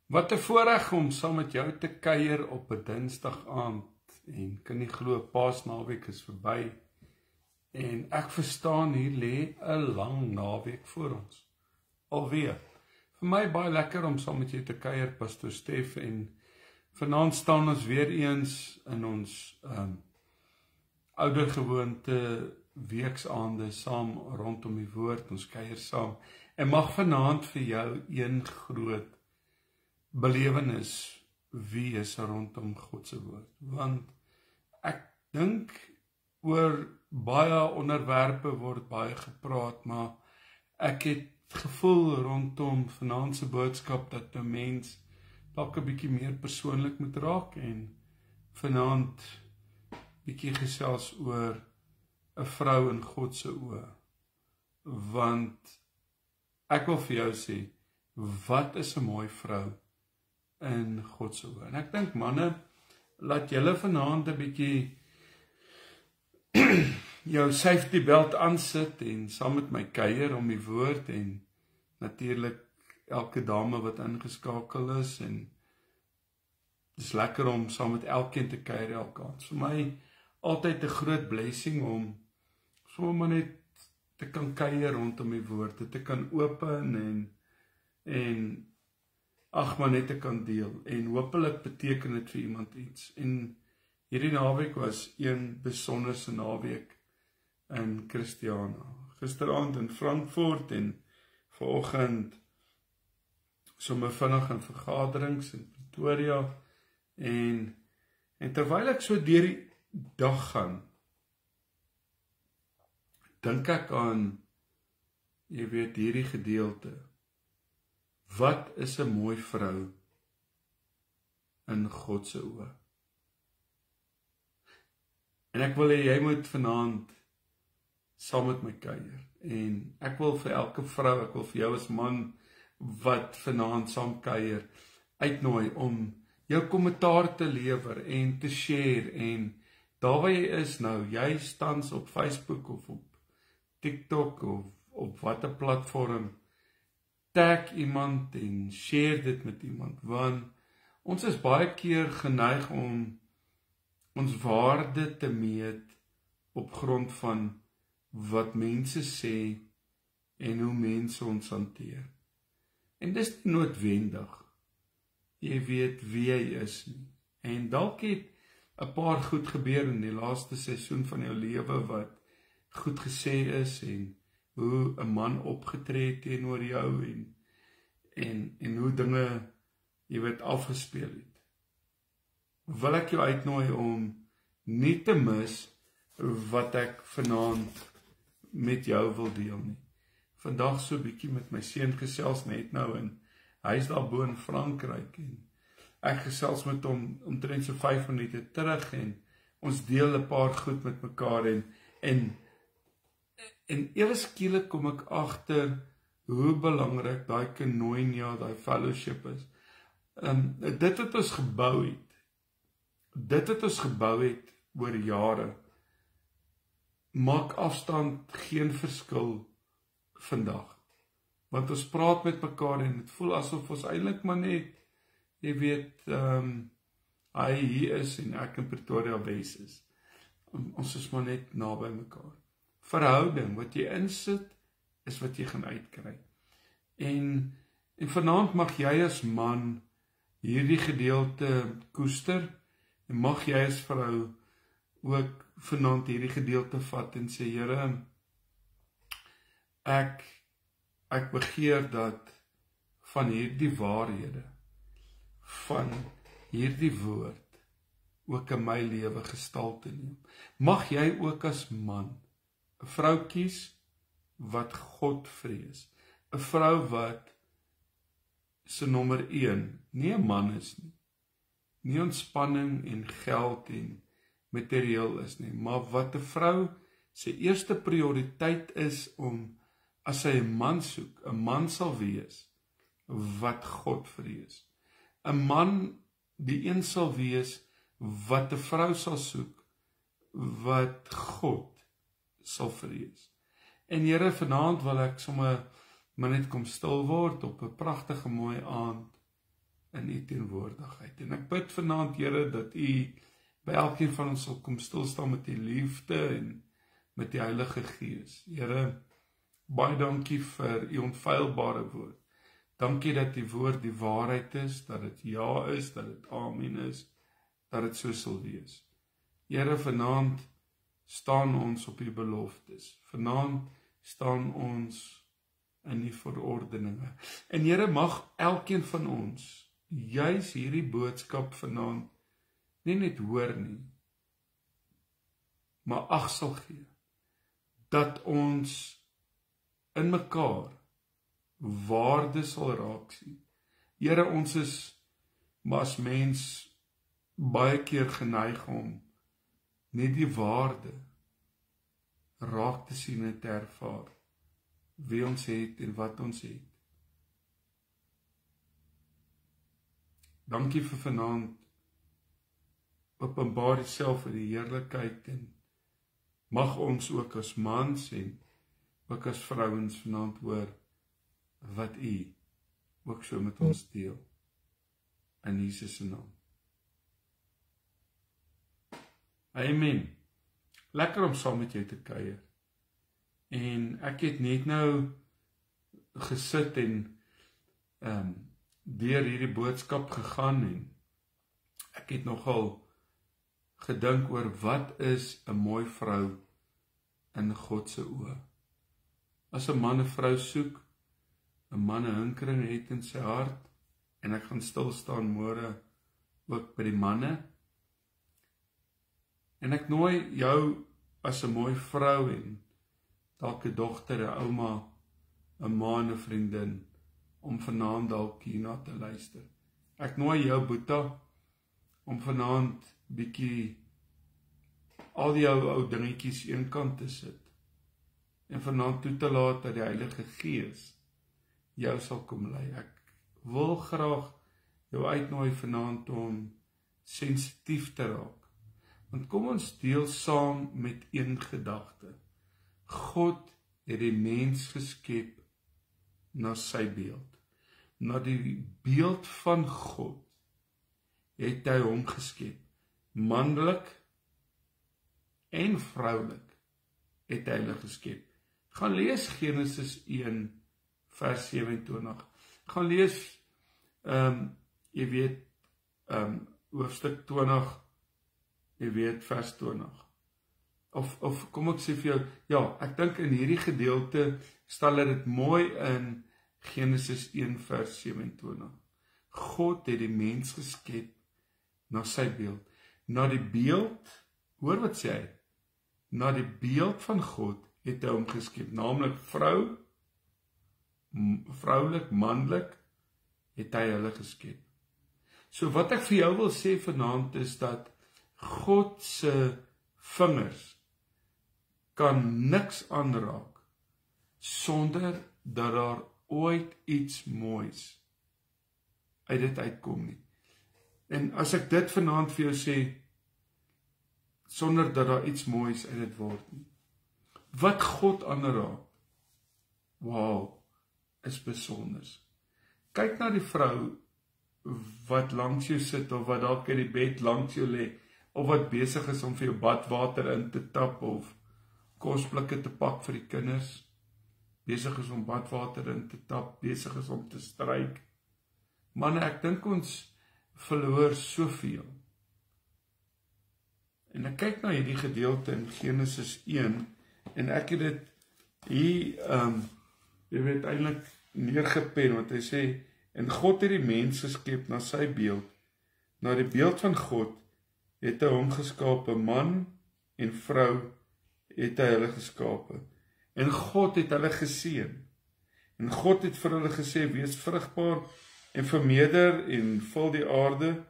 Wat 'n voorreg om saam met jou te kuier op 'n Dinsdag aand en kan nie glo Paasnaweek is verby en ek verstaan hier lê 'n lang naweek voor ons. Alweer. Vir my baie lekker om saam met jou te kuier, Pastor Stef, en vanaand staan ons weer eens in ons oudergewoonte weeksaande saam rondom die woord, ons kuier saam en mag vanaand vir jou een groot belewenis wees rondom God se woord, want ek dink oor baie onderwerpe word baie gepraat, maar ek het gevoel rondom vanaand se boodskap dat 'n mens dalk 'n bietjie meer persoonlik moet raak en vanaand bietjie gesels oor 'n vrou in God se oë, want ek wil vir jou sê, wat is 'n mooi vrou in God se oë? En ek dink manne, laat julle vanaand 'n bietjie jou safety belt aansit en saam met my kuier om die woord, en natuurlik elke dame wat ingeskakel is, en dis lekker om saam met elkeen te kuier elke aand. Vir my altyd 'n groot blessing om sommer net te kan kuier rondom die woord, dit te kan open en ag maar net te kan deel, en hopelik beteken dit vir iemand iets. En hierdie naweek was een besonderse naweek in Christiana. Gisteraand in Frankfurt en vanoggend sommer vinnig in vergaderings in Pretoria, en terwyl ek so deur die dag gaan, dink ek aan, jy weet, hierdie gedeelte. Wat is 'n mooi vrou in God se oë? En ek wil hê jy moet vanaand saam met my kuier. En ek wil vir elke vrou, ek wil vir jou as man wat vanaand saam kuier, uitnooi om jou kommentaar te lewer en te share, en daar waar jy is nou, jy tans op Facebook of op TikTok of op watter platform, tag iemand en share dit met iemand, want ons is baie keer geneig om ons waarde te meet op grond van wat mense sê en hoe mense ons hanteer. En dis nie noodwendig, jy weet wie jy is nie. En dalk het 'n paar goed gebeur in die laaste seisoen van jou lewe wat goed gesê is, en hoe 'n man opgetree het teenoor jou, en hoe dinge, jy weet, afgespeel het. Wil ek jou uitnooi om nie te mis wat ek vanaand met jou wil deel nie. Vandag so 'n bietjie met my seun gesels net nou, en hy is daar bo in Frankryk, en ek gesels met hom omtrent so 5 minute terug, en ons deel 'n paar goed met mekaar, en ewe skielik kom ek agter hoe belangrik daai koinonia, daai fellowship is. Dit wat ons gebou het oor jare, maak afstand geen verskil vandag. Want ons praat met mekaar en dit voel asof ons eintlik maar net, jy weet, hy hier is en ek in Pretoria Wes is. Ons is maar net naby mekaar. Verhouding, wat jy insit, is wat jy gaan uitkry. En vanaand mag jy as man hierdie gedeelte koester, en mag jy as vrou ook vanaand hierdie gedeelte vat en sê, Here, ek begeer dat van hierdie waarhede, van hierdie woord, ook in my lewe gestalte neem. Mag jy ook as man 'n vrou kies wat God vrees. 'n Vrou wat se nommer 1 nie 'n man is nie. Nie ontspanning en geld en materieel is nie, maar wat 'n vrou se eerste prioriteit is om, as sy 'n man soek, 'n man sal wees wat God vrees. 'n Man, die een sal wees wat 'n vrou sal soek wat God sal vrees. En Here, vanaand wil ek sommer maar net kom stil word op 'n pragtige mooi aand in u teenwoordigheid. En ek bid vanaand, Here, dat u by elkeen van ons sal kom stilstaan met die liefde en met die Heilige Gees. Here, baie dankie vir u onfeilbare woord. Dankie dat die woord die waarheid is, dat dit ja is, dat dit amen is, dat dit so sal wees. Here, vanaand staan ons op u beloftes. Vanaand staan ons in die verordeninge. En Here, mag elkeen van ons juis hierdie boodskap vanaand nie net hoor nie, maar ag sal gee, dat ons in mekaar waarde sal raak sien. Here, ons is maar as mens baie keer geneig om net die waarde raak te sien en te ervaar, wie ons het en wat ons het. Dankie vir vanaand, openbaar jouself in die heerlikheid en mag ons ook as mans en ook as vrouens vanaand hoor wat u ook so met ons deel. In Jesus se naam. Amen. Lekker om saam met jou te kuier. En ek het net nou gesit en deur hierdie boodskap gegaan en ek het nogal gedink oor wat is 'n mooi vrou in God se oë. As 'n man 'n vrou soek, 'n man 'n hinkering het in sy hart, en ek gaan stil staan môre ook by die manne, en ek nooi jou as 'n mooi vrou en dalk 'n dogter, 'n ouma, 'n ma en 'n vriendin om vanaand dalk hierna te luister. Ek nooi jou Boeta om vanaand bietjie al die ou dingetjies eenkant te sit en vanaand toe te laat dat die Heilige Gees jou sal kom lei. Ek wil graag jou uitnooi vanaand om sensitief te raak. Want kom ons deel saam met een gedagte. God het die mens geskep na sy beeld. Na die beeld van God het hy hom geskep. Manlik en vroulik het hy hulle geskep. Gaan lees Genesis 1 vers 27. Gaan lees hoofstuk 20, vers 20. Of kom ek sê vir jou, ja, ek dink in hierdie gedeelte stel dit mooi in Genesis 1 vers 27. God het die mens geskep na sy beeld. Na die beeld, hoor wat sê hy? Na die beeld van God het hy hom geskep, naamlik vroulik, manlik, het hy hulle geskep. So wat ek vir jou wil sê vanaand is dat God se vingers kan niks aanraak sonder dat daar ooit iets moois uit dit uitkom nie. En as ek dit vanaand vir jou sê, sonder dat daar iets moois uit dit word nie. Wat God aanraak, wow, is besonders. Kyk na die vrou wat langs jou sit, of wat dalk in die bed langs jou lê, of wat besig is om vir jou badwater in te tap, of kosblikke te pak vir die kinders, besig is om badwater in te tap, besig is om te stryk. Manne, ek dink ons verloor soveel. En ek kyk na hierdie gedeelte in Genesis 1, en ek het dit hier, jy weet eintlik neergepen, want hy sê, en God het die mens geskep na sy beeld, na die beeld van God het hy hom geskape, man en vrou het hy hulle geskape, en God het hulle geseën, en God het vir hulle gesê, wees vrugbaar en vermeerder en vul die aarde,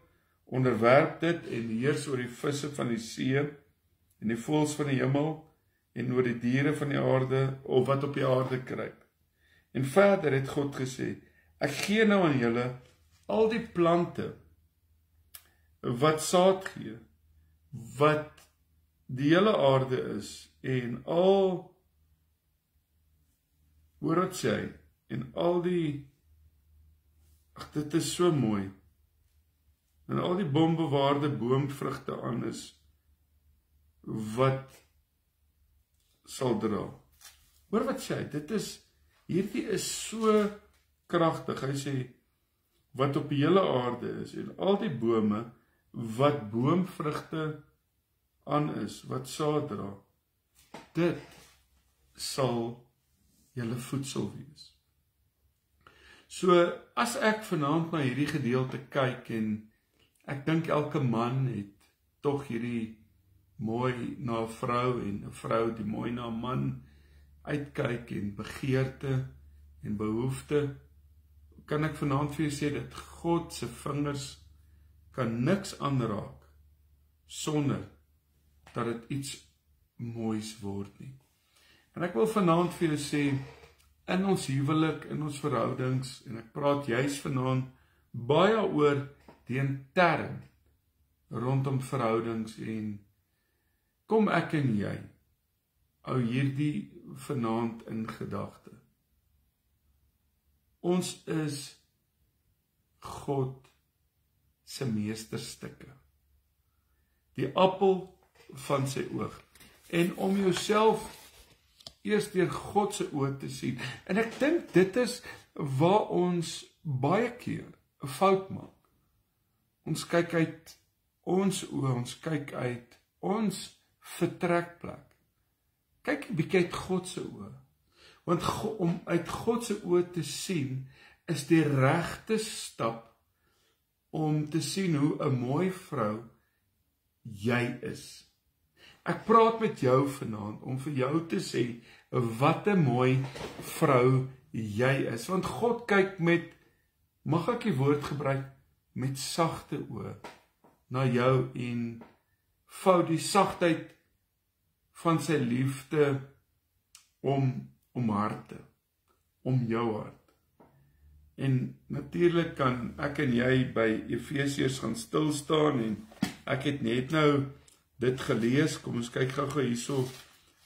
onderwerp dit en heers oor die visse van die see en die voëls van die hemel en oor die diere van die aarde of wat op die aarde kruip. En verder het God gesê, ek gee nou aan julle al die plante wat saad gee, wat die hele aarde is en al, hoor wat sê hy, en al die, ag dit is so mooi, en al die bombewaarde boomvrugte aan is, wat sal dra. Hoor wat sê hy, hierdie is so kragtig, hy sê, wat op die hele aarde is, en al die bome, wat boomvrugte aan is, wat saad dra, dit sal julle voedsel wees. So, as ek vanaand na hierdie gedeelte kyk, en ek dink elke man het tog hierdie mooi na 'n vrou, en 'n vrou die mooi na 'n man uitkyk, en begeerte, en behoefte, kan ek vanaand vir jou sê, dat God se vingers kan niks aanraak, sonder dat dit iets moois word nie. En ek wil vanaand vir julle sê, in ons huwelik, in ons verhoudings, en ek praat juis vanaand baie oor die intern rondom verhoudings, en kom ek en jy hou hierdie vanaand in gedagte. Ons is God se meesterstukke, die appel van sy oog, en om jouself eers deur God se oë te sien. En ek dink dit is waar ons baie keer 'n fout maak. Ons kyk uit ons oë, ons kyk uit ons vertrekplek. Kyk 'n bietjie uit God se oë. Want om uit God se oë te sien, is die regte stap om te sien hoe 'n mooi vrou jy is. Ek praat met jou vanaand om vir jou te sê, wat 'n mooi vrou jy is. Want God kyk met, mag ek die woord gebruik, met sagte oë na jou, en vou die sagtheid van sy liefde om harte, om jou hart. En natuurlik kan ek en jy by Efesiërs gaan stil staan, en ek het net nou dit gelees. Kom ons kyk gou hierso.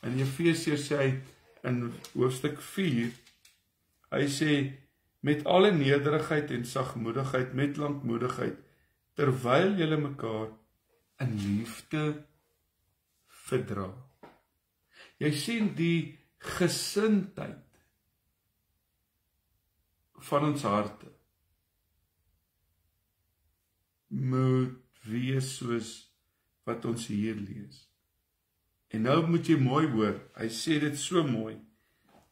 In Efesiërs sê hy in hoofstuk 4, hy sê, met alle nederigheid en sagmoedigheid, met lankmoedigheid, terwyl julle mekaar in liefde verdra. Jy sien die gesindheid van ons harte moet wees soos wat ons hier lees. En nou moet jy mooi hoor, hy sê dit so mooi,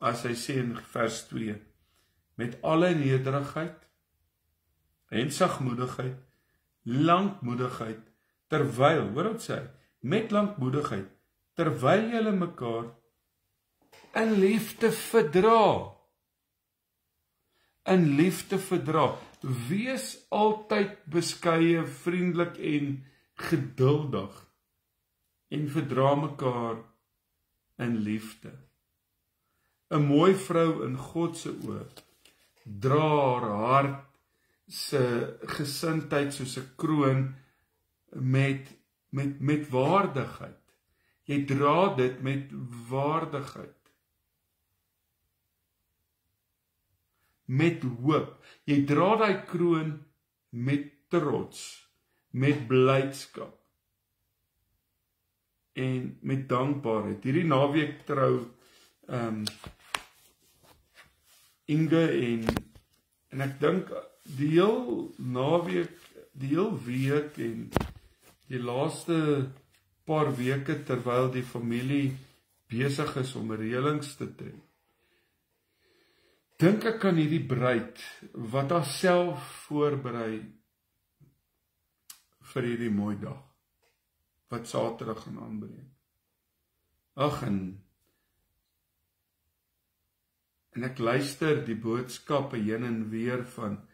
as hy sê in vers 2, met alle nederigheid en sagmoedigheid, lankmoedigheid, terwyl, hoor wat sê, met lankmoedigheid, terwyl julle mekaar in liefde verdra. In liefde verdra. Wees altyd beskeie, vriendelik en geduldig, en verdra mekaar in liefde. 'n mooi vrou in God se oë dra haar hart se gesindheid soos 'n kroon met waardigheid. Jy dra dit met waardigheid. Met hoop. Jy dra daai kroon met trots, met blydskap en met dankbaarheid. Hierdie naweek trou Inge en ek dink die heel naweek, die heel week en die laaste paar weke terwyl die familie besig is om reëlings te tref, dink ek aan hierdie bruid wat haarself voorberei vir hierdie mooi dag wat Saterdag gaan aanbreek. Ag, en ek luister die boodskappe heen en weer van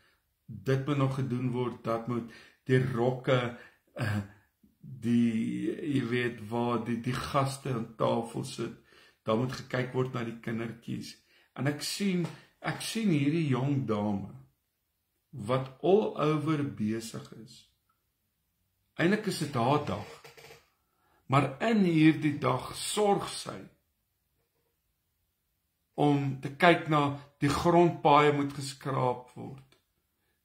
dit moet nog gedoen word, dat moet die rokke, jy weet waar die gaste aan tafel sit, daar moet gekyk word na die kindertjies. En ek sien hierdie jong dame wat all over besig is. Eintlik is dit haar dag, maar in hierdie dag sorg sy om te kyk na die grondpaaie moet geskraap word.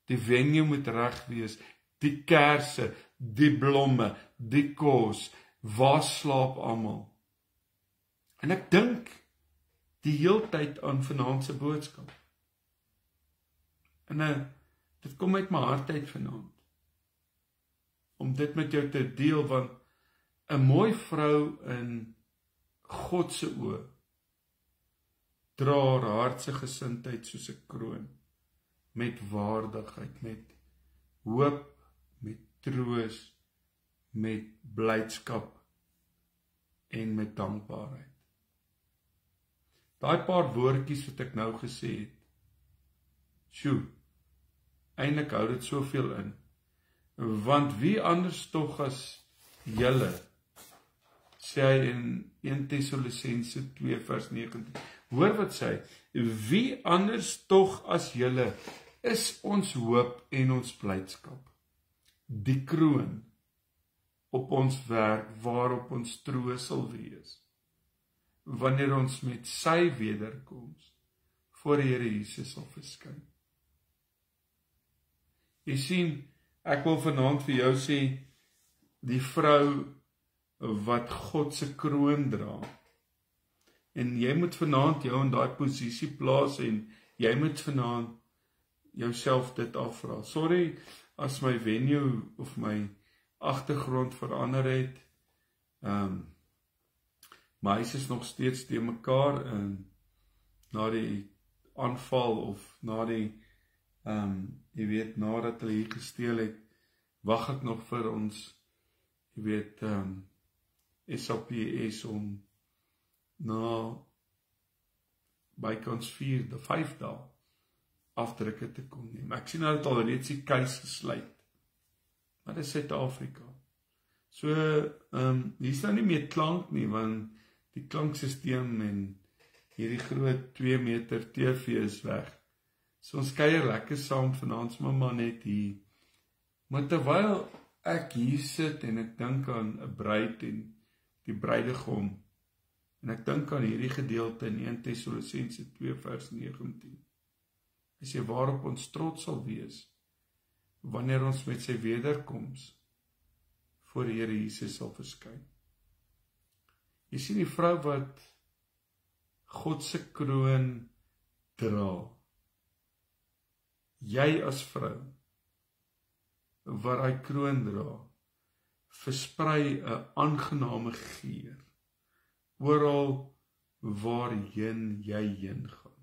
Die venue moet reg wees die kersse, die blomme, die kos, waar slaap almal? En ek dink die heeltyd aan vanaand se boodskap. En dit kom uit my hart uit vanaand, om dit met jou te deel, want 'n mooi vrou in God se oë dra haar hartse gesindheid soos 'n kroon, met waardigheid, met hoop, met troos, met blydskap en met dankbaarheid. Daai paar woordjies wat ek nou gesê het, sjoe, eintlik hou dit soveel in, want wie anders tog as julle, sê hy in 1 Tessalonisense 2 vers 19, hoor wat sê hy, wie anders tog as julle is ons hoop en ons blydskap, die kroon op ons werk waarop ons troos sal wees, wanneer ons met sy wederkoms voor die Here Jesus sal verskyn. Jy sien, ek wil vanaand vir jou sê, die vrou wat God se kroon dra, en jy moet vanaand jou in daai posisie plaas, en jy moet vanaand jouself dit afvra. Sorry as my venue of my agtergrond verander het, my huis is nog steeds te mekaar, na die aanval, of na die, jy weet, nadat hulle hier gesteel het, wag ek nog vir ons, jy weet, SAPS om na bykans 5 dae afdrukke te kon neem. Ek sien dat al reeds die keis gesluit, maar dit is Suid-Afrika. So, hier is nou nie meer klank nie, want die klanksysteem en hierdie groot 2 meter TV is weg. So ons kuier lekker saam vanaand, mamma net hier. Maar terwyl ek hier sit en ek dink aan 'n bruid en die bruidegom, en ek dink aan hierdie gedeelte in 1 Tessalonisense 2 vers 19. Hy sê waarop ons trots sal wees, wanneer ons met sy wederkoms voor die Here Jesus sal verskyn. Jy sien die vrou wat God se kroon dra. Jy as vrou wat hy kroon dra, versprei 'n aangename geur oral waarheen jy heen gaan.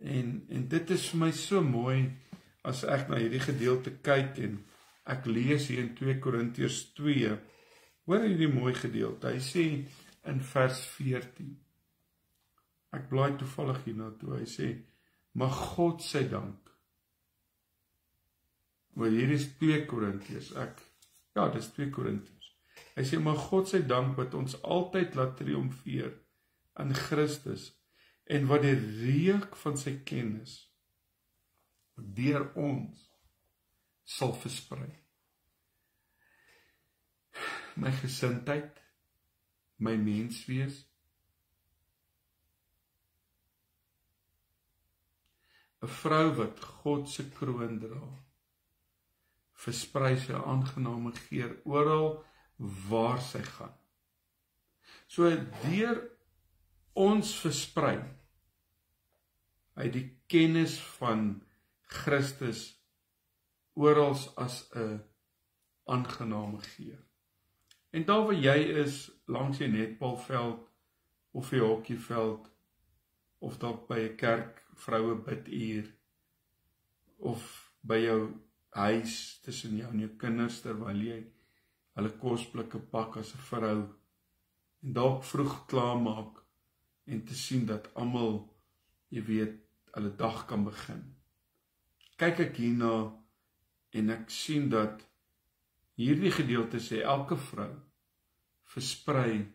En dit is vir my so mooi as ek na hierdie gedeelte kyk en ek lees hier in 2 Korintiërs 2, hoor hierdie mooi gedeelte. Hy sê in vers 14, ek blaai toevallig hierna toe, hy sê, maar God sy dank. Maar hier is 2 Korintiërs, dis 2 Korintiërs. Hy sê, maar God sy dank wat ons altyd laat triomfeer in Christus, en wat die reuk van sy kennis deur ons sal versprei. My gesindheid, my menswees, 'n vrou wat God se kroon dra, versprei sy aangename geur oral waar sy gaan. So deur ons versprei uit die kennis van Christus oral as 'n aangename geur. En daar waar jy is, langs die netbalveld of die hokkieveld, of dalk by 'n kerk vroue biduur, of by jou huis tussen jou en jou kinders terwyl jy hulle kosblikke pak as 'n vrou, en dalk vroeg klaarmaak en te sien dat almal, jy weet, hulle dag kan begin. Kyk ek hierna en ek sien dat hierdie gedeelte sê elke vrou versprei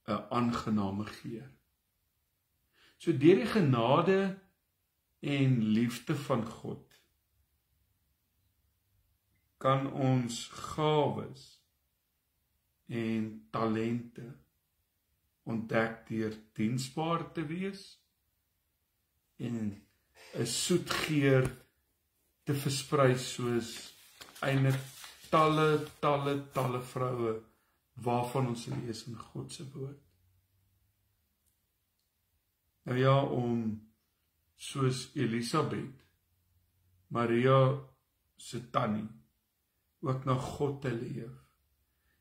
'n aangename geur. So deur die genade en liefde van God kan ons gawes en talente ontdek deur diensbaar te wees en 'n soet geur te versprei soos eintlik talle vroue waarvan ons lees in God se woord. Nou ja, om soos Elisabeth, Maria se tannie, ook na God te leef,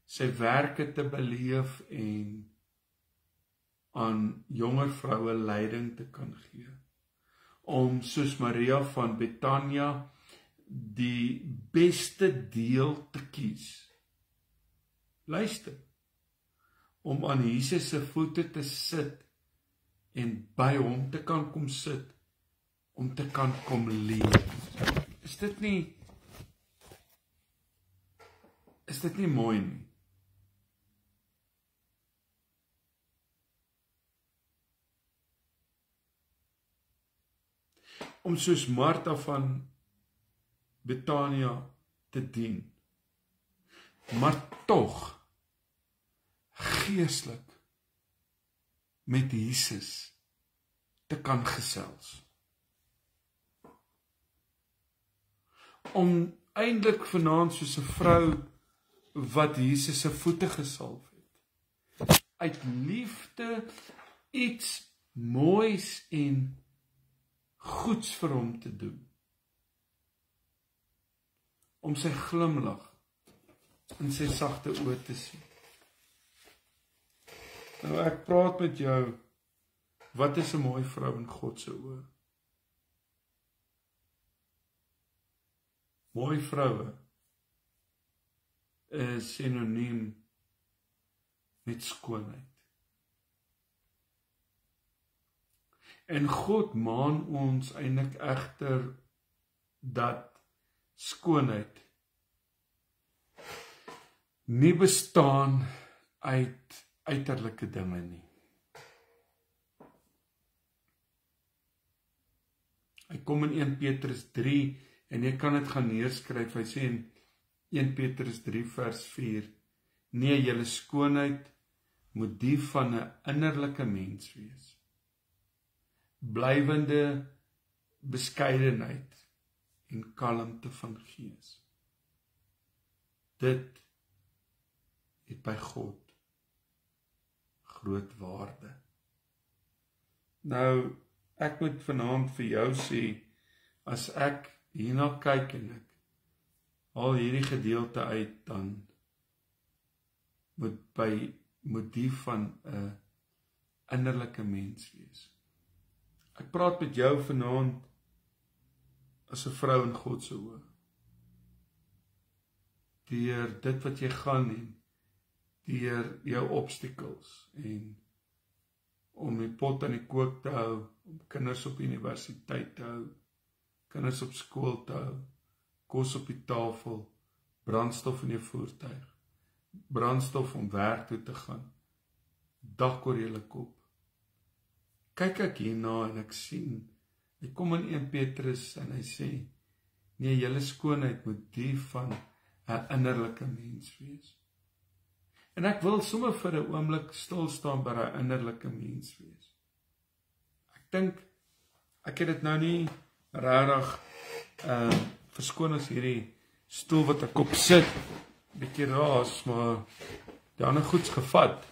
sy werke te beleef en aan jonger vroue leiding te kan gee, om soos Maria van Betania die beste deel te kies. Luister, om aan Jesus se voete te sit en by hom te kan kom sit, om te kan kom leef. Is dit nie mooi nie? Om soos Martha van Betania te dien, maar tog geestelik met Jesus te kan gesels. Om eintlik vanaand soos 'n vrou wat Jesus se voete gesalf het, uit liefde iets moois en goeds vir hom te doen. Om sy glimlag in sy sagte oë te sien. Nou ek praat met jou, wat is 'n mooi vrou in God se oë? Mooi vroue is sinoniem met skoonheid. En God maan ons eintlik egter dat skoonheid nie bestaan uit uiterlike dinge nie. Hy kom in 1 Petrus 3 en jy kan dit gaan neerskryf. Hy sê in 1 Petrus 3 vers 4: Nee, julle skoonheid moet die van 'n innerlike mens wees. Blywende beskeidenheid en kalmte van gees. Dit het by God groot waarde. Nou, ek moet vanaand vir jou sê, as ek hierna kyk en ek haal hierdie gedeelte uit, dan moet die van 'n innerlike mens wees. Ek praat met jou vanaand as 'n vrou in God se oë. Deur dit wat jy gaan en deur jou obstacles en om die pot aan die kook te hou, om kinders op universiteit te hou, kinders op skool te hou, kos op die tafel, brandstof in jou voertuig, brandstof om werk toe te gaan, dak oor jou kop. Kyk ek hierna en ek sien, hy kom in 1 Petrus en hy sê, nee, julle skoonheid moet die van 'n innerlike mens wees. En ek wil sommer vir 'n oomblik stil staan by 'n innerlike mens wees. Ek dink, ek het dit nou nie regtig verskoon as hierdie stoel wat ek op sit, bietjie raas, maar die ander goeds gevat.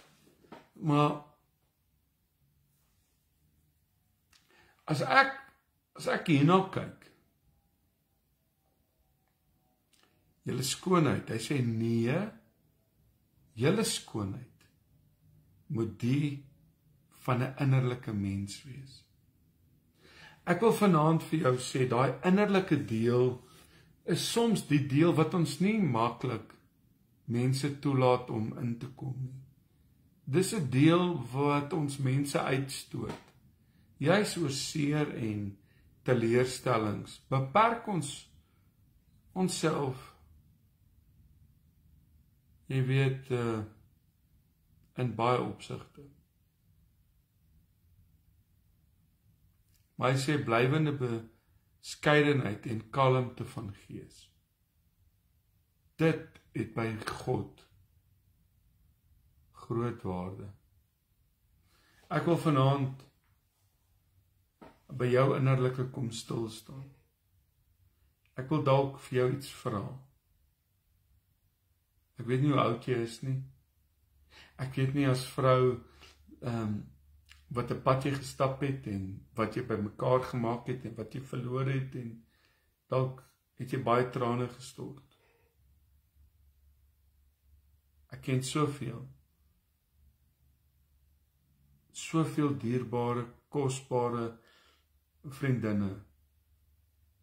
Maar as ek hierna kyk, julle skoonheid, hy sê nee, julle skoonheid moet die van 'n innerlike mens wees. Ek wil vanaand vir jou sê, daai innerlike deel is soms die deel wat ons nie maklik mense toelaat om in te kom nie. Dis 'n deel wat ons mense uitstoot. Juis oor seer en teleurstellings beperk ons onsself. Jy weet, in baie opsigte. Maar hy sê blywende beskeidenheid en kalmte van gees. Dit het by God groot waarde. Ek wil vanaand by jou innerlike kom stil staan. Ek wil dalk vir jou iets vra. Ek weet nie hoe oud jy is nie. Ek weet nie as vrou wat 'n pad jy gestap het en wat jy bymekaar gemaak het en wat jy verloor het en dalk het jy baie trane gestort. Ek ken soveel dierbare, kosbare vriendinne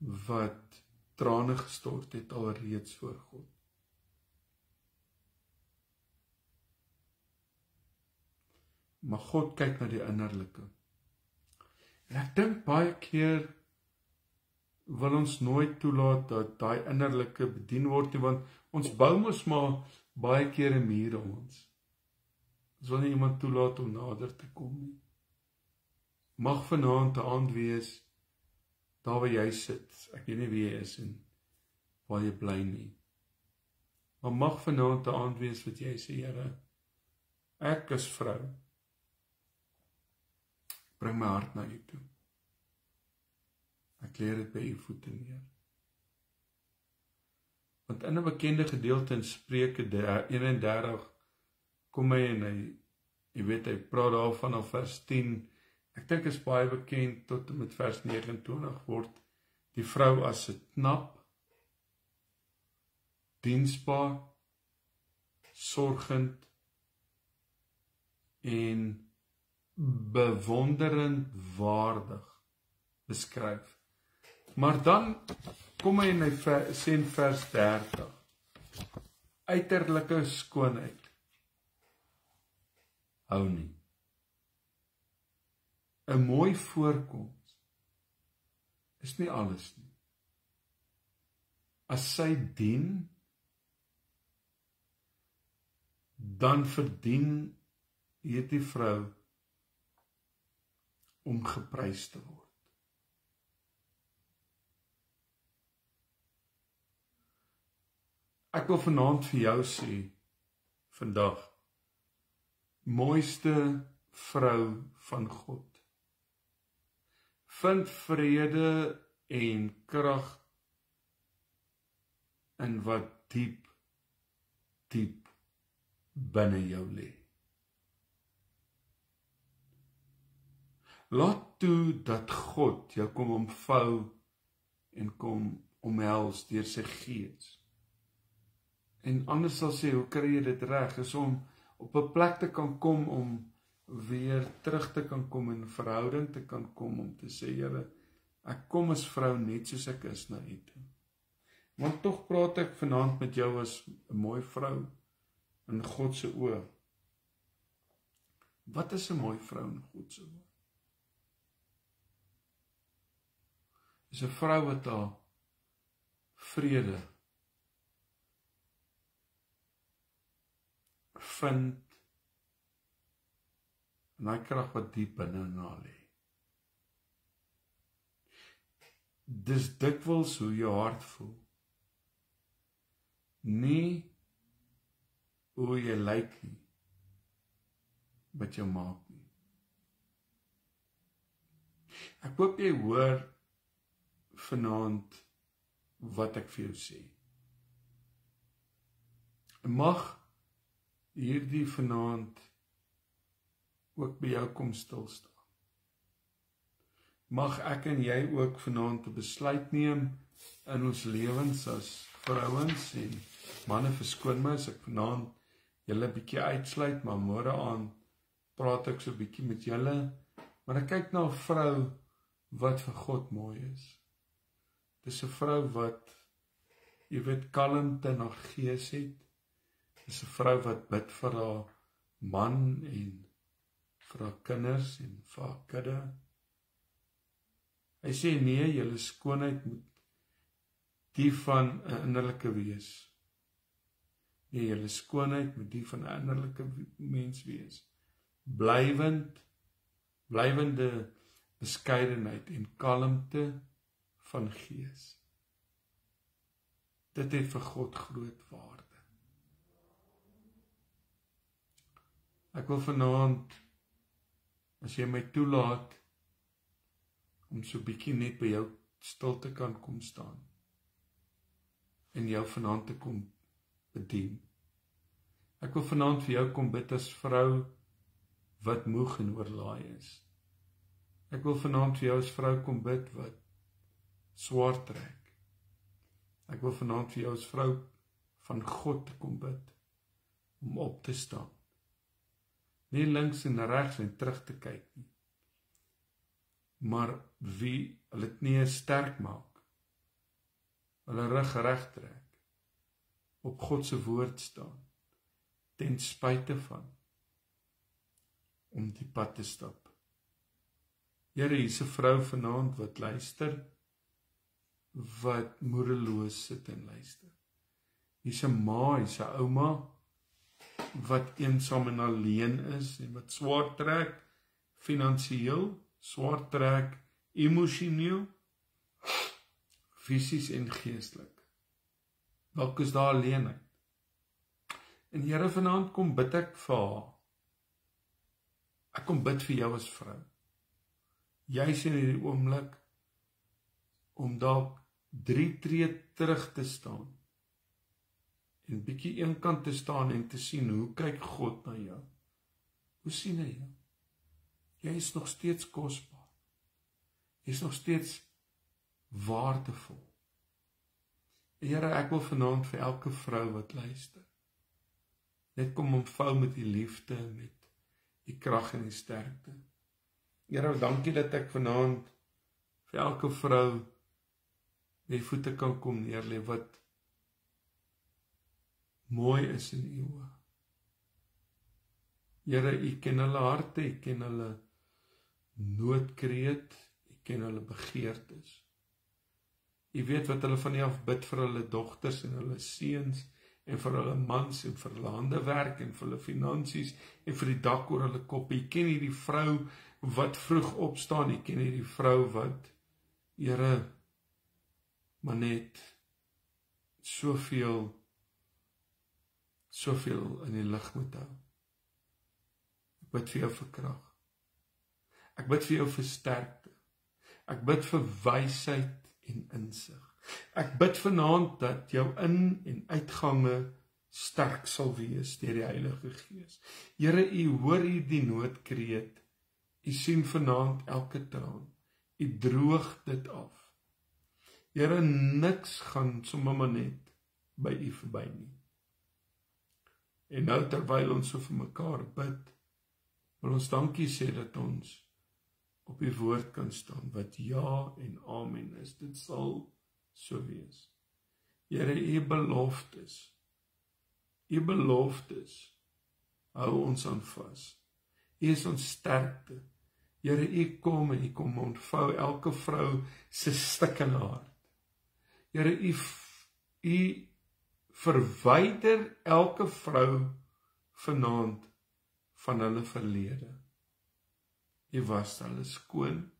wat trane gestort het alreeds voor God. Maar God kyk na die innerlike. En ek dink baie keer wil ons nooit toelaat dat daai innerlike bedien word nie, want ons bou mos maar baie keer 'n muur om ons. Ons wil nie iemand toelaat om nader te kom nie. Mag vanaand 'n aand wees, daar waar jy sit, ek weet nie wie jy is en waar jy bly nie. Maar mag vanaand 'n aand wees wat jy sê, Here, ek as vrou, bring my hart na U toe. Ek lê dit by U voete neer. Want in 'n bekende gedeelte in Spreuke 31 kom hy en hy praat daar vanaf vers 10. Ek dink is baie bekend tot en met vers 29 word die vrou as 'n knap, diensbaar, sorgend en bewonderend waardig beskryf. Maar dan kom hy en hy sê in vers 30, uiterlike skoonheid hou nie. 'n Mooi voorkoms is nie alles nie. As sy dien, dan verdien hierdie vrou om geprys te word. Ek wil vanaand vir jou sê, vandag, mooiste vrou van God, vind vrede en krag in wat diep binne jou lê. Laat toe dat God jou kom omvou en kom omhels deur sy Gees. En anders sal sê, hoe kry jy dit reg? Is om op 'n plek te kan kom om weer terug te kan kom in verhouding te kan kom om te sê, Here, ek kom as vrou net soos ek is na U toe. Want tog praat ek vanaand met jou as 'n mooi vrou in God se oë. Wat is 'n mooi vrou in God se oë? Is 'n vrou wat haar vrede vind en daai krag wat diep binne in haar lê. Dis dikwels hoe jou hart voel. Nie hoe jy lyk nie, wat jou maak nie. Ek hoop jy hoor vanaand wat ek vir jou sê. Mag hierdie vanaand ook by jou kom stilstaan. Mag ek en jy ook vanaand 'n besluit neem in ons lewens as vrouens en manne, verskoon my as ek vanaand julle 'n bietjie uitsluit, maar môre aan praat ek so 'n bietjie met julle, maar ek kyk na 'n vrou wat vir God mooi is. Dis 'n vrou wat, jy weet, kalmte in haar gees het. Dis 'n vrou wat bid vir haar man en vir haar kinders en vir haar kudde. Hy sê nee, julle skoonheid moet die van 'n innerlike wees. Nee, julle skoonheid moet die van 'n innerlike mens wees. Blywende beskeidenheid en kalmte van gees. Dit het vir God groot waarde. Ek wil vanaand, as jy my toelaat, om so bietjie net by jou stil te kan kom staan. en jou vanaand te kom bedien. Ek wil vanaand vir jou kom bid as vrou wat moeg en oorlaai is. Ek wil vanaand vir jou as vrou kom bid wat swaar trek. Ek wil vanaand vir jou as vrou van God kom bid om op te staan. Nie links en regs en terug te kyk nie, maar wie hulle knieë sterk maak, hulle rug reg trek, op God se woord staan, ten spyte van, om die pad te stap. Here, hier's 'n vrou vanaand wat luister, wat moedeloos sit en luister. Hier's 'n ma, hier's 'n ouma, wat eensaam en alleen is, en wat swaar trek, finansiëel, swaar trek, emosioneel, fisies en geestelik. Dalk is daar alleenheid. En Here, vanaand kom bid ek vir haar. Ek kom bid vir jou as vrou. Jy is in hierdie oomblik om dalk 3 tree terug te staan en bietjie eenkant te staan en te sien hoe kyk God na jou. Hoe sien hy jou? Jy is nog steeds kosbaar. Jy is nog steeds waardevol. Here, ek wil vanaand vir elke vrou wat luister, net kom omvou met die liefde, met die krag en die sterkte. Here, dankie dat ek vanaand vir elke vrou by die voete kan kom neerlê wat mooi is in u oë. Here, u ken hulle harte, u ken hulle noodkreet, u ken hulle begeertes. U weet wat hulle van u af bid vir hulle dogters en hulle seuns en vir hulle mans en vir hulle handewerk en vir hulle finansies en vir die dak oor hulle kop. U ken hierdie vrou wat vroeg opstaan, u ken hierdie vrou wat, Here, maar net soveel in die lig moet hou. Ek bid vir jou vir krag. Ek bid vir jou vir sterkte. Ek bid vir wysheid en insig. Ek bid vanaand dat jou in- en uitgange sterk sal wees deur die Heilige Gees. Here, u hoor hierdie noodkreet. U sien vanaand elke traan. U droog dit af. Here, niks gaan sommer maar net by u verby nie. En nou terwyl ons so vir mekaar bid, wil ons dankie sê dat ons op die woord kan staan, wat ja en amen is. Dit sal so wees. Here, u beloftes, hou ons aan vas. U is ons sterkte. Here, u kom en u kom ontvou elke vrou se stikkende hart. Here, u verwyder elke vrou vanaand van hulle verlede. U was hulle skoon,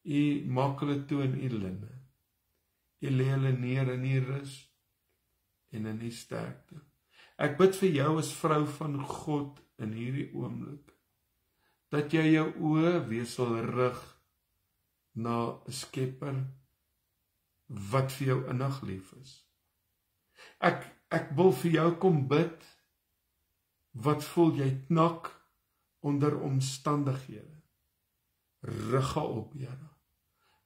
u maak hulle toe in u linne. U lê hulle neer in u rus en in u sterkte. Ek bid vir jou as vrou van God in hierdie oomblik, dat jy jou oë weer sal rig na 'n Skepper wat vir jou innig lief is. Ek wil vir jou kom bid, wat voel jy knak onder omstandighede. Rig haar op, Here.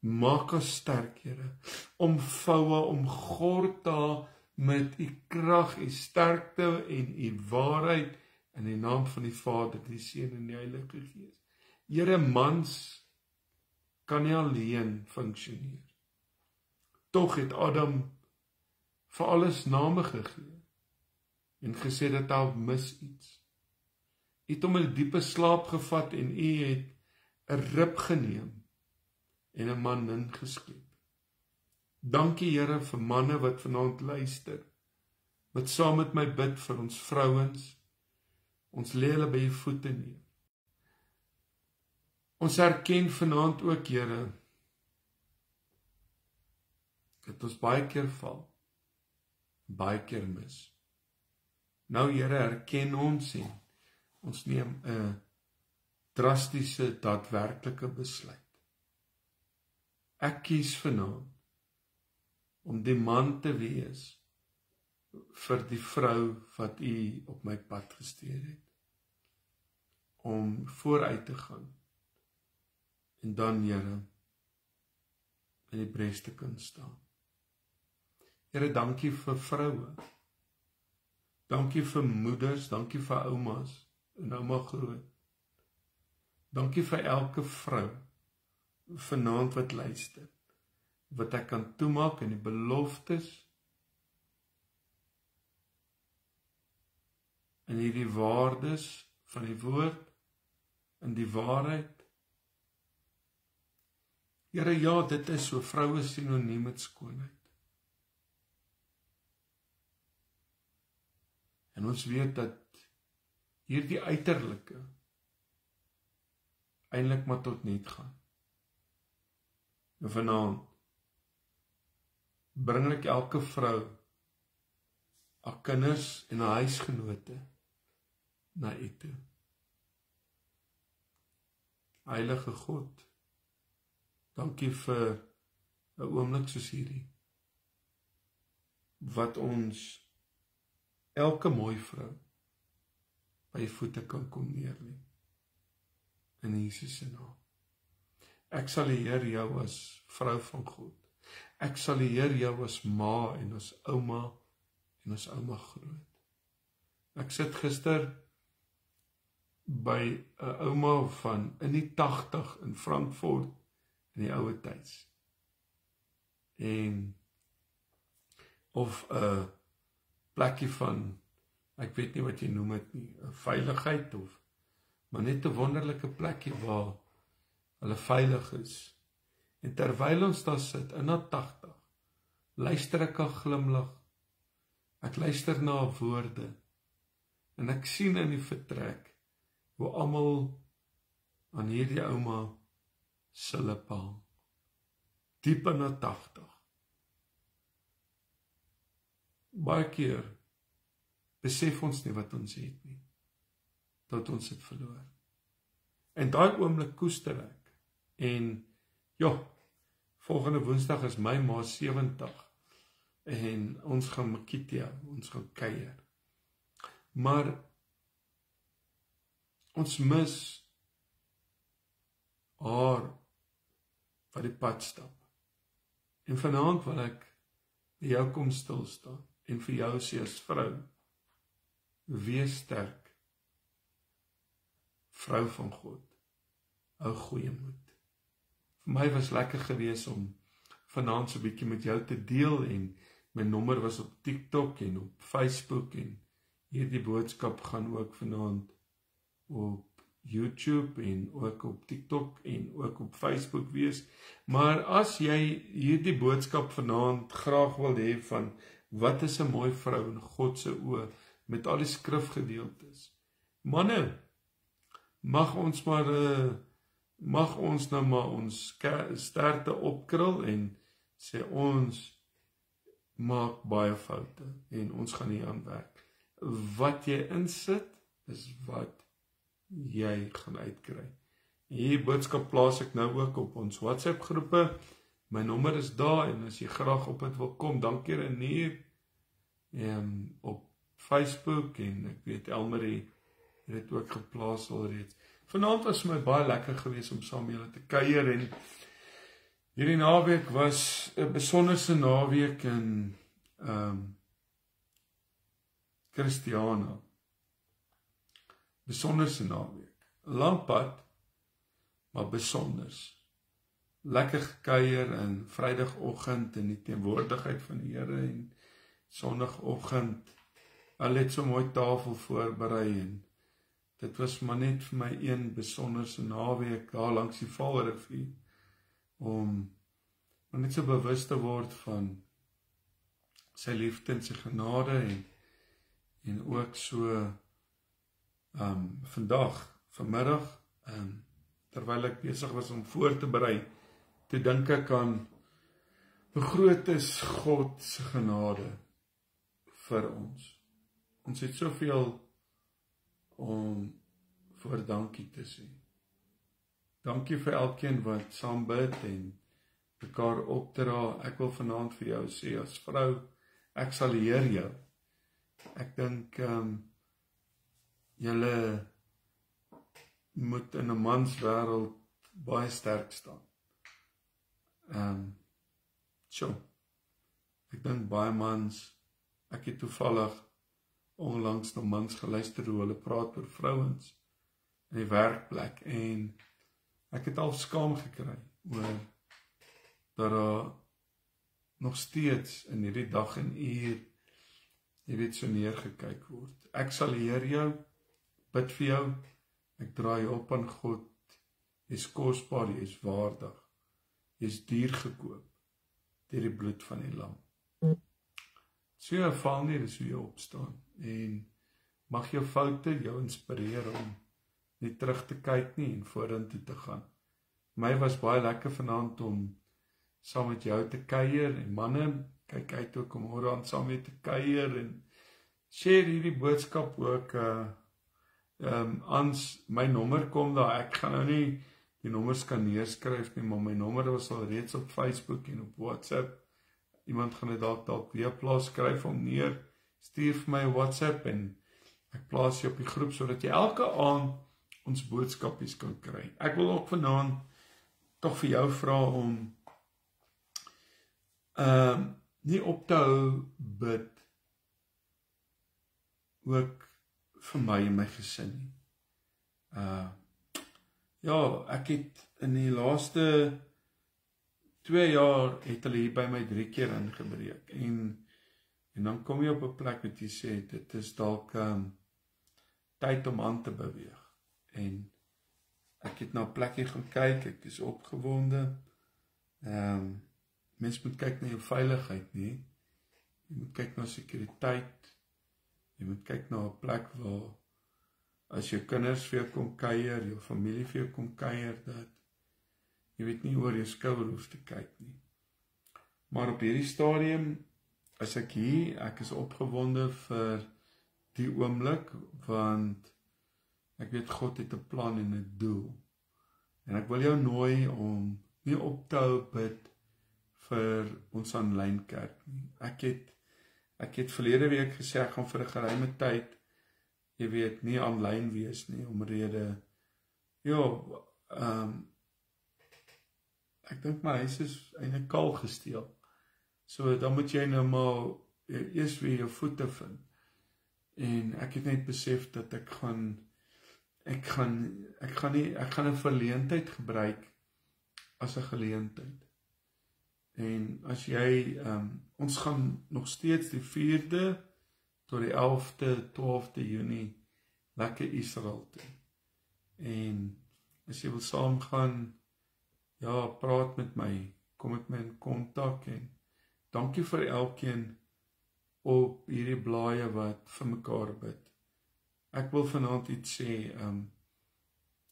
Maak haar sterk, Here. Omvou haar, omgord haar met u krag, u sterkte en u waarheid in die naam van die Vader, die Seun en die Heilige Gees. Here, mans kan nie alleen funksioneer. Tog het Adam vir alles name gegee en gesê dat daar mis iets. U het hom in 'n diepe slaap gevat en u het 'n rib geneem en 'n man ingeskep. Dankie, Here, vir manne wat vanaand luister, wat saam met my bid vir ons vrouens. Ons lê hulle by u voete neer. Ons erken vanaand ook, Here, dat ons baie keer val, baie keer mis. Nou, Here, erken ons en ons neem 'n drastiese, daadwerklike besluit. Ek kies vanaand om die man te wees vir die vrou wat u op my pad gestuur het, om vooruit te gaan, en dan, Here, in die bres te kan staan. Here, dankie vir vroue, dankie vir moeders, dankie vir oumas, en ouma groot, dankie vir elke vrou, vanaand wat luister, wat ek kan toemaak in die beloftes, in hierdie waardes van die woord, in die waarheid. Here, ja, dit is so, vroue synoniem met skoonheid. En ons weet dat hierdie uiterlike eintlik maar tot niet gaan. En vanaand bring ek elke vrou, haar kinders en haar huisgenote na U toe. Heilige God, dankie vir 'n oomblik soos hierdie, wat ons elke mooi vrou by U voete kan kom neerlê. In Jesus se naam. Ek sal eer jou as vrou van God. Ek sal eer jou as ma en as ouma en as ouma groot. Ek sit gister by 'n ouma van in die 80 in Frankfurt in die oue tyds. En of 'n plekkie van, ek weet nie wat jy noem het nie, 'n veiligheid of, maar net 'n wonderlike plekkie waar hulle veilig is. En terwyl ons daar sit in haar 80, luister ek haar glimlag. Ek luister na haar woorde en ek sien in die vertrek hoe almal aan hierdie ouma se lippe hang. Diep in haar 80. Baie keer besef ons nie wat ons het nie, tot ons het verloor. En daai oomblik koester ek. En volgende Woensdag is my ma 70 en ons gaan Makitia, ons gaan kuier. Maar ons mis haar wat die pad stap. En vanaand wil ek by jou kom stil staan en vir jou sê as vrou, wees sterk, vrou van God, hou goeie moed. Vir my was lekker gewees om vanaand so 'n bietjie met jou te deel en my nommer was op TikTok en op Facebook en hierdie boodskap gaan ook vanaand op YouTube en ook op TikTok en ook op Facebook wees. Maar as jy hierdie boodskap vanaand graag wil hê van wat is 'n mooi vrou in God se oë met al die skrifgedeeltes. Manne, mag ons nou maar ons sterte opkrul en sê ons maak baie foute en ons gaan hier aan werk. Wat jy insit is wat jy gaan uitkry. Hierdie boodskap plaas ek nou ook op ons WhatsApp groepe. My nommer is daar en as jy graag op dit wil kom, dan keer in hier op Facebook en ek weet Elmarie het dit ook geplaas alreeds. Vanaand was my baie lekker geweest om saam met julle te kuier en hierdie naweek was 'n besonderse naweek in Christiana. Besonderse naweek. Lang pad, maar besonders. Lekker gekuier in Vrydagoggend in die teenwoordigheid van die Here en Sondagoggend al het so mooi tafel voorberei en dit was maar net vir my een besonderse naweek daar langs die Vaalrivier om net so bewus te word van sy liefde en sy genade en ook so vanmiddag terwyl ek besig was om voor te berei, te dink ek aan hoe groot is God se genade vir ons. Ons het soveel om voor dankie te sê. Dankie vir elkeen wat saam bid en mekaar opdra. Ek wil vanaand vir jou sê as vrou, ek sal eer jou. Ek dink julle moet in 'n manswêreld baie sterk staan. Ek dink baie mans, ek het toevallig onlangs na mans geluister hoe hulle praat oor vrouens in die werkplek en ek het al skaam gekry oor dat daar nog steeds in hierdie dag en uur, jy weet, so neergekyk word. Ek sal eer jou, bid vir jou, ek draai op aan God, jy is kosbaar, jy is waardig, jy is duur gekoop deur die bloed van die lam. So jy val nie, dis hoe jy opstaan, en mag jou foute jou inspireer om nie terug te kyk nie en vorentoe te gaan. My was baie lekker vanaand om saam met jou te kuier, en manne, kyk uit ook om môre saam met te kuier, en share hierdie boodskap ook, ans my nommer kom daar, ek gaan nou nie die nommers kan neerskryf nie, maar my nommer was al reeds op Facebook en op WhatsApp, iemand gaan dit dalk weer plaas, skryf hom neer, stuur vir my WhatsApp, en ek plaas jy op die groep, sodat jy elke aand ons boodskapies kan kry. Ek wil ook vanaand toch vir jou vra om nie op te hou bid ook vir my en my gesin nie. Ja, ek het in die laaste 2 jaar het hulle hier by my 3 keer ingebreek, en dan kom jy op 'n plek wat jy sê, dit is dalk tyd om aan te beweeg, en ek het na 'n plekkie gaan kyk, ek is opgewonde, mens moet kyk na jou veiligheid nie, jy moet kyk na sekuriteit, jy moet kyk na 'n plek waar, as jou kinders vir jou kom kuier, jou familie vir jou kom kuier, dat jy weet nie oor jou skouer hoef te kyk nie. Maar op hierdie stadium, as ek hier, ek is opgewonde vir die oomblik, want ek weet God het 'n plan en 'n doel. En ek wil jou nooi om nie op te hou bid vir ons aanlyn kerk nie. Ek het verlede week gesê, ek gaan vir 'n geruime tyd, jy weet, nie aanlyn wees nie, omrede, ek dink my huis is eintlik kaal gesteel. So, dan moet jy nou maar eers weer jou voete vind. En ek het net besef dat ek gaan 'n verleentheid gebruik as 'n geleentheid. En as jy, ons gaan nog steeds die 4de tot die 11de, 12de Junie lekker Israel toe. En as jy wil saamgaan, ja, praat met my, kom met my in kontak, en dankie vir elkeen op hierdie blaaie wat vir mekaar bid. Ek wil vanaand iets sê,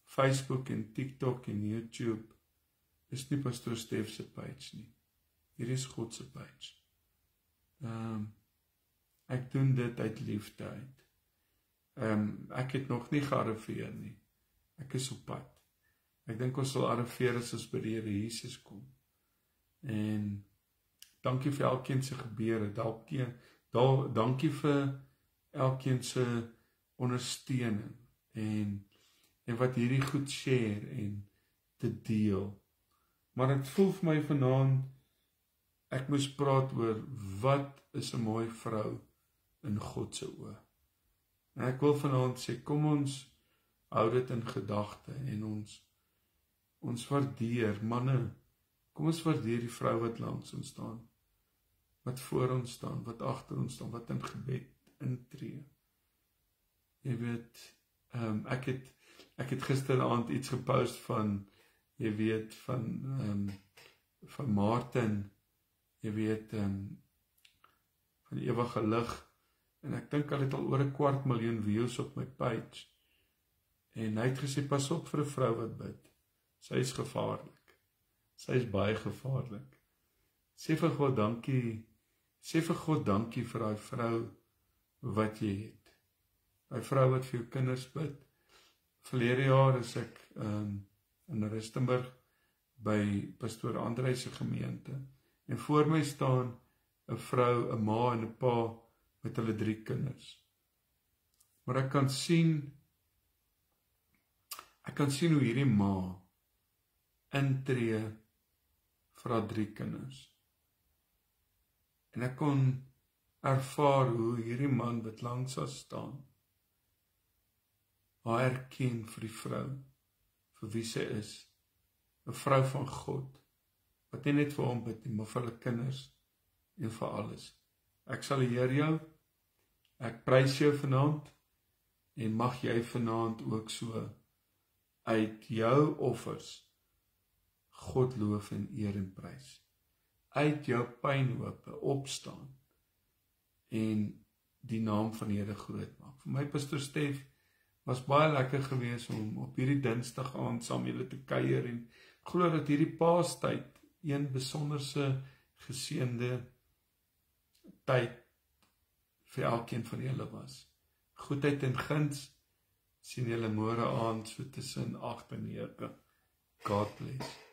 Facebook en TikTok en YouTube is nie Pastoor Stef se page nie. Hier is God se page. Ek doen dit uit liefde uit. Ek het nog nie gearriveer nie. Ek is op pad. Ek dink ons sal arriveer as ons by die Here Jesus kom. En dankie vir elkeen se gebeure. Dankie vir elkeen se ondersteuning en wat hierdie goed share en te deel. Maar ek voel vir my vanaand, ek moes praat oor wat is 'n mooi vrou in God se oë. En ek wil vanaand sê, kom ons hou dit in gedagte en ons waardeer, manne, kom ons waardeer die vrou wat langs ons staan, wat voor ons staan, wat agter ons staan, wat in gebed intree. Jy weet, ek het gisteraand iets gepost van, jy weet, van Martin, jy weet, van die ewige lig, en ek dink al het al oor 250.000 views op my page, en hy het gesê, pas op vir 'n vrou wat bid, sy is gevaarlik, sy is baie gevaarlik, sê vir God dankie vir daai vrou wat jy het, daai vrou wat vir jou kinders bid. Verlede jaar is ek in Rustenburg by Pastoor Andrei se gemeente. En voor my staan 'n vrou, 'n ma en 'n pa met hulle 3 kinders. Maar ek kan sien hoe hierdie ma intree vir haar 3 kinders. En ek kon ervaar hoe hierdie man wat langs haar staan, haar erken vir die vrou, vir wie sy is, 'n vrou van God, wat nie net vir hom bid nie, maar vir hulle kinders en vir alles. Ek sal eer jou, ek prys jou vanaand, en mag jy vanaand ook so uit jou offers God loof en eer en prys. Uit jou pynhope opstaan en die naam van die Here groot maak. Vir my, Pastor Stef, was baie lekker geweest om op hierdie Dinsdag aand saam julle te kuier en glo dat hierdie Paastyd een besonderse geseënde tyd vir elkeen van julle was. Goedheid en guns sien julle môre aand so tussen 8 en 9. God bless.